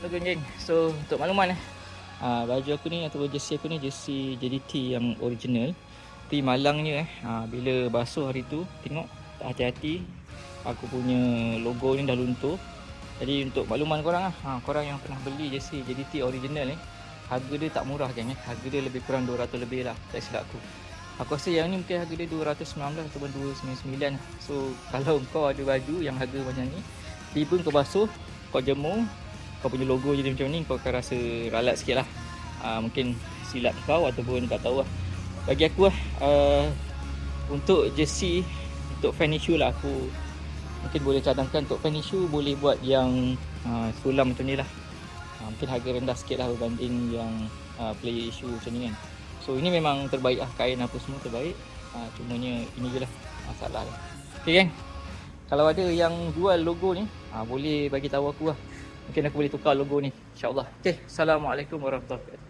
Hello geng. So untuk makluman baju aku ni atau jersey aku ni jersey JDT yang original. Tapi malangnya bila basuh hari tu tengok tak hati-hati aku punya logo ni dah luntur. Jadi untuk makluman korang korang yang pernah beli jersey JDT original ni, harga dia tak murah geng Harga dia lebih kurang 200 lebih lah, tak silap aku. Aku rasa yang ni mungkin harga dia 219 ataupun 299. So kalau kau ada baju yang harga macam ni, tiba kau basuh, kau jemur, kau punya logo jadi macam ni, kau akan rasa ralat sikit lah. Mungkin silap kau ataupun tak tahu lah. Bagi aku untuk jersey, untuk fan issue lah, aku mungkin boleh cadangkan untuk fan issue boleh buat yang sulam macam ni lah. Mungkin harga rendah sikit lah berbanding yang player issue macam ni kan. So ini memang terbaik lah, kain apa semua terbaik. Cumanya ini je lah masalah lah. Okay geng, kalau ada yang jual logo ni boleh bagi tahu aku lah. Mungkin aku boleh tukar logo ni, insyaAllah. Okay, Assalamualaikum warahmatullahi wabarakatuh.